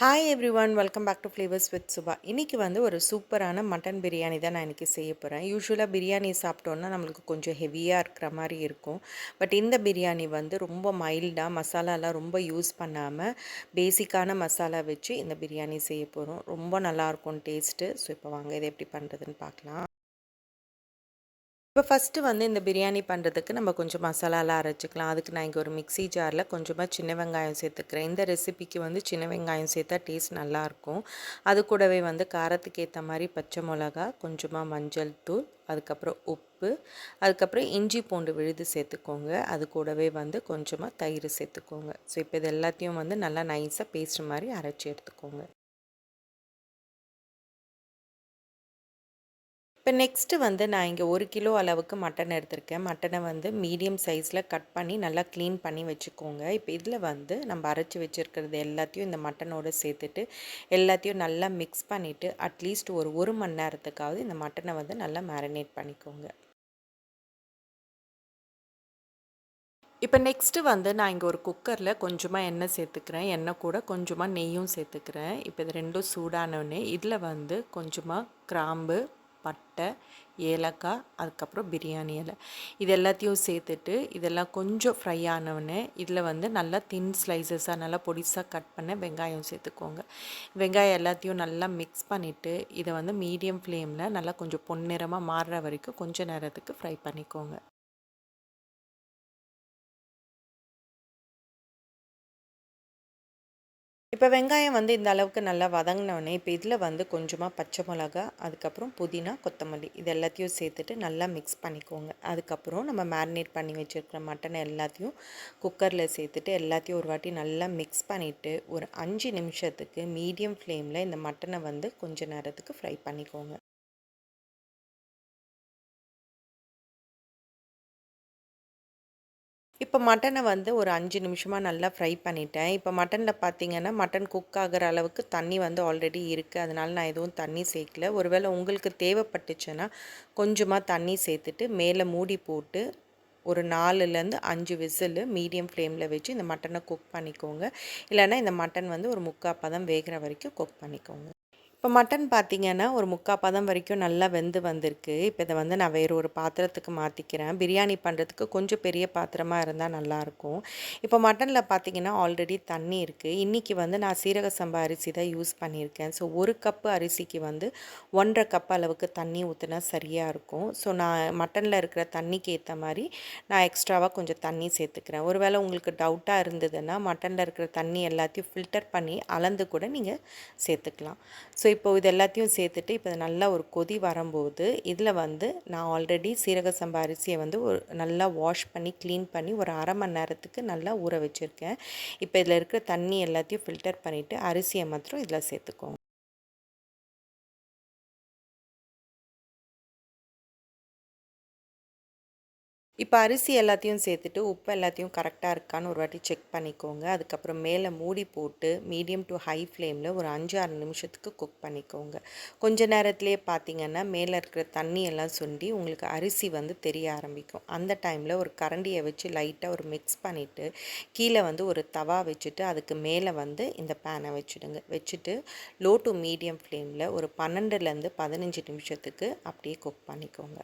Hi everyone welcome back to flavours with Subha. இன்றைக்கி வந்து ஒரு சூப்பரான மட்டன் பிரியாணி தான் நான் இன்றைக்கி செய்ய போகிறேன். யூஸ்வலாக பிரியாணி சாப்பிட்டோன்னா நம்மளுக்கு கொஞ்சம் ஹெவியாக இருக்கிற மாதிரி இருக்கும். பட் இந்த பிரியாணி வந்து ரொம்ப மைல்டாக மசாலாலாம் ரொம்ப யூஸ் பண்ணாமல் பேசிக்கான மசாலா வச்சு இந்த பிரியாணி செய்ய போகிறோம். ரொம்ப நல்லாயிருக்கும் டேஸ்ட்டு. ஸோ இப்போ வாங்க இதை எப்படி பண்ணுறதுன்னு பார்க்கலாம். இப்போ ஃபஸ்ட்டு வந்து இந்த பிரியாணி பண்ணுறதுக்கு நம்ம கொஞ்சம் மசாலாலாம் அரைச்சிக்கலாம். அதுக்கு நான் இங்கே ஒரு மிக்ஸி ஜாரில் கொஞ்சமாக சின்ன வெங்காயம் சேர்த்துக்கிறேன். இந்த ரெசிபிக்கு வந்து சின்ன வெங்காயம் சேர்த்தா டேஸ்ட் நல்லாயிருக்கும். அது கூடவே வந்து காரத்துக்கு ஏற்ற மாதிரி பச்சை மிளகா, கொஞ்சமாக மஞ்சள் தூள், அதுக்கப்புறம் உப்பு, அதுக்கப்புறம் இஞ்சி பூண்டு விழுது சேர்த்துக்கோங்க. அது கூடவே வந்து கொஞ்சமாக தயிர் சேர்த்துக்கோங்க. ஸோ இப்போ இது எல்லாத்தையும் வந்து நல்லா நைஸாக பேஸ்ட் மாதிரி அரைச்சி எடுத்துக்கோங்க. இப்போ நெக்ஸ்ட்டு வந்து நான் இங்கே 1 கிலோ அளவுக்கு மட்டன் எடுத்திருக்கேன். மட்டனை வந்து மீடியம் சைஸில் கட் பண்ணி நல்லா க்ளீன் பண்ணி வச்சுக்கோங்க. இப்போ இதில் வந்து நம்ம அரைச்சி வச்சுருக்கிறது எல்லாத்தையும் இந்த மட்டனோடு சேர்த்துட்டு எல்லாத்தையும் நல்லா மிக்ஸ் பண்ணிவிட்டு அட்லீஸ்ட் ஒரு 1 மணி நேரத்துக்காவது இந்த மட்டனை வந்து நல்லா மேரினேட் பண்ணிக்கோங்க. இப்போ நெக்ஸ்ட்டு வந்து நான் இங்கே ஒரு குக்கரில் கொஞ்சமாக எண்ணெய் சேர்த்துக்கிறேன். எண்ணெய் கூட கொஞ்சமாக நெய்யும் சேர்த்துக்கிறேன். இப்போ இது ரெண்டும் சூடானோடனே இதில் வந்து கொஞ்சமாக கிராம்பு, பட்டை, ஏலக்காய், அதுக்கப்புறம் பிரியாணி இலை இது எல்லாத்தையும் சேர்த்துட்டு இதெல்லாம் கொஞ்சம் ஃப்ரை ஆனவுடனே இதில் வந்து நல்லா தின் ஸ்லைசஸாக நல்லா பொடிசாக கட் பண்ண வெங்காயம் சேர்த்துக்கோங்க. வெங்காயம் எல்லாத்தையும் நல்லா மிக்ஸ் பண்ணிவிட்டு இதை வந்து மீடியம் ஃப்ளேமில் நல்லா கொஞ்சம் பொன்னிறமாக மாறுற வரைக்கும் கொஞ்சம் நேரத்துக்கு ஃப்ரை பண்ணிக்கோங்க. இப்போ வெங்காயம் வந்து இந்த அளவுக்கு நல்லா வதங்கினோடனே இப்போ இதில் வந்து கொஞ்சமாக பச்சை மிளகா, அதுக்கப்புறம் புதினா, கொத்தமல்லி இது எல்லாத்தையும் சேர்த்துட்டு நல்லா மிக்ஸ் பண்ணிக்கோங்க. அதுக்கப்புறம் நம்ம மேரினேட் பண்ணி வச்சுருக்கிற மட்டன் எல்லாத்தையும் குக்கரில் சேர்த்துட்டு எல்லாத்தையும் ஒரு வாட்டி நல்லா மிக்ஸ் பண்ணிவிட்டு ஒரு 5 நிமிஷத்துக்கு மீடியம் ஃப்ளேமில் இந்த மட்டனை வந்து கொஞ்ச நேரத்துக்கு ஃப்ரை பண்ணிக்கோங்க. இப்போ மட்டனை வந்து ஒரு 5 நிமிஷமாக நல்லா ஃப்ரை பண்ணிட்டேன். இப்போ மட்டனில் பார்த்தீங்கன்னா, மட்டன் குக் ஆகிற அளவுக்கு தண்ணி வந்து ஆல்ரெடி இருக்குது. அதனால நான் எதுவும் தண்ணி சேர்க்கல. ஒருவேளை உங்களுக்கு தேவைப்பட்டுச்சுன்னா கொஞ்சமாக தண்ணி சேர்த்துட்டு மேலே மூடி போட்டு ஒரு 4லேருந்து 5 விசிலு மீடியம் ஃப்ளேமில் வச்சு இந்த மட்டனை குக் பண்ணிக்கோங்க. இல்லைன்னா இந்த மட்டன் வந்து ஒரு 3/4 பதம் வேகிற வரைக்கும் குக் பண்ணிக்கோங்க. இப்போ மட்டன் பார்த்தீங்கன்னா, ஒரு 3/4 பதம் வரைக்கும் நல்லா வெந்து வந்திருக்கு. இப்போ இதை வந்து நான் வேறு ஒரு பாத்திரத்துக்கு மாற்றிக்கிறேன். பிரியாணி பண்ணுறதுக்கு கொஞ்சம் பெரிய பாத்திரமாக இருந்தால் நல்லாயிருக்கும். இப்போ மட்டனில் பார்த்தீங்கன்னா, ஆல்ரெடி தண்ணி இருக்குது. இன்றைக்கி வந்து நான் சீரக சம்பா அரிசி தான் யூஸ் பண்ணியிருக்கேன். ஸோ 1 கப்பு அரிசிக்கு வந்து 1 1/2 கப் அளவுக்கு தண்ணி ஊற்றினா சரியாக இருக்கும். ஸோ நான் மட்டனில் இருக்கிற தண்ணிக்கு ஏற்ற மாதிரி நான் எக்ஸ்ட்ராவாக கொஞ்சம் தண்ணி சேர்த்துக்கிறேன். ஒருவேளை உங்களுக்கு டவுட்டாக இருந்ததுன்னா, மட்டனில் இருக்கிற தண்ணி எல்லாத்தையும் ஃபில்டர் பண்ணி அளந்து கூட நீங்கள் சேர்த்துக்கலாம். ஸோ இப்போ இது எல்லாத்தையும் சேர்த்துட்டு இப்போ நல்லா ஒரு கொதி வரும்போது இதில் வந்து நான் ஆல்ரெடி சீரக சம்பா அரிசியை வந்து ஒரு நல்லா வாஷ் பண்ணி க்ளீன் பண்ணி ஒரு 1/2 மணி நேரத்துக்கு நல்லா ஊற வச்சுருக்கேன். இப்போ இதில் இருக்கிற தண்ணி எல்லாத்தையும் ஃபில்டர் பண்ணிவிட்டு அரிசியை மாத்திரம் இதில் சேர்த்துக்கோங்க. இப்போ அரிசி எல்லாத்தையும் சேர்த்துட்டு உப்பு எல்லாத்தையும் கரெக்டாக இருக்கான்னு ஒரு வாட்டி செக் பண்ணிக்கோங்க. அதுக்கப்புறம் மேலே மூடி போட்டு மீடியம் டு ஹை ஃப்ளேமில் ஒரு 5 6 நிமிஷத்துக்கு குக் பண்ணிக்கோங்க. கொஞ்ச நேரத்துலேயே பார்த்தீங்கன்னா மேலே இருக்கிற தண்ணி எல்லாம் சுண்டி உங்களுக்கு அரிசி வந்து தெரிய ஆரம்பிக்கும். அந்த டைமில் ஒரு கரண்டியை வச்சு லைட்டாக ஒரு மிக்ஸ் பண்ணிவிட்டு கீழே வந்து ஒரு தவா வச்சுட்டு அதுக்கு மேலே வந்து இந்த பேனை வச்சுடுங்க. வச்சுட்டு லோ டு மீடியம் ஃப்ளேமில் ஒரு 12லேருந்து 15 நிமிஷத்துக்கு அப்படியே குக் பண்ணிக்கோங்க.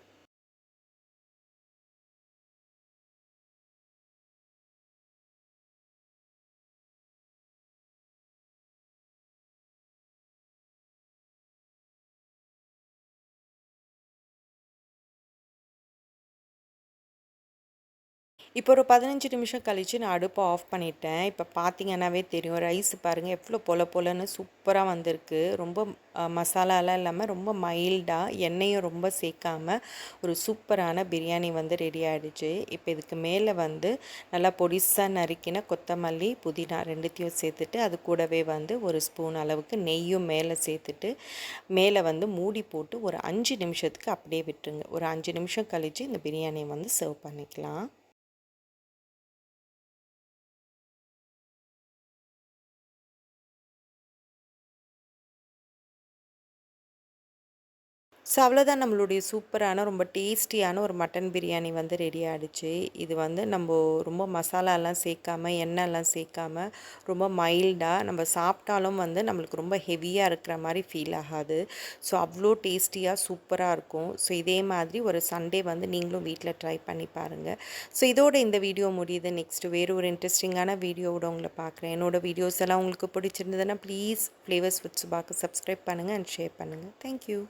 இப்போ ஒரு 15 நிமிஷம் கழித்து நான் அடுப்பை ஆஃப் பண்ணிட்டேன். இப்போ பார்த்தீங்கன்னாவே தெரியும் ரைஸ் பாருங்கள் எவ்வளோ பொல பொலன்னு சூப்பராக வந்திருக்கு. ரொம்ப மசாலாலாம் இல்லாமல் ரொம்ப மைல்டாக எண்ணெயும் ரொம்ப சேர்க்காம ஒரு சூப்பரான பிரியாணி வந்து ரெடி ஆகிடுச்சு. இப்போ இதுக்கு மேலே வந்து நல்லா பொடிசாக நறுக்கின கொத்தமல்லி, புதினா 2த்தையும் சேர்த்துட்டு அது கூடவே வந்து ஒரு ஸ்பூன் அளவுக்கு நெய்யும் மேலே சேர்த்துட்டு மேலே வந்து மூடி போட்டு ஒரு 5 நிமிஷத்துக்கு அப்படியே விட்டுருங்க. ஒரு 5 நிமிஷம் கழித்து இந்த பிரியாணியை வந்து சர்வ் பண்ணிக்கலாம். ஸோ அவ்வளோதான் நம்மளுடைய சூப்பரான ரொம்ப டேஸ்டியான ஒரு மட்டன் பிரியாணி வந்து ரெடி ஆகிடுச்சு. இது வந்து நம்ம ரொம்ப மசாலாலாம் சேர்க்காம, எண்ணெய்லாம் சேர்க்காம ரொம்ப மைல்டாக நம்ம சாப்பிட்டாலும் வந்து நம்மளுக்கு ரொம்ப ஹெவியாக இருக்கிற மாதிரி ஃபீல் ஆகாது. ஸோ அவ்வளோ டேஸ்டியாக சூப்பராக இருக்கும். ஸோ இதே மாதிரி ஒரு சண்டே வந்து நீங்களும் வீட்டில் ட்ரை பண்ணி பாருங்கள். ஸோ இதோட இந்த வீடியோ முடியுது. நெக்ஸ்ட் வேறு ஒரு இன்ட்ரெஸ்டிங்கான வீடியோவோட உங்களை பார்க்குறேன். என்னோடய வீடியோஸ் எல்லாம் உங்களுக்கு பிடிச்சிருந்ததுன்னா ப்ளீஸ் ஃப்ளேவர்ஸ் வித் சுபாக்கு சப்ஸ்கிரைப் பண்ணுங்கள் அண்ட் ஷேர் பண்ணுங்கள். தேங்க்யூ.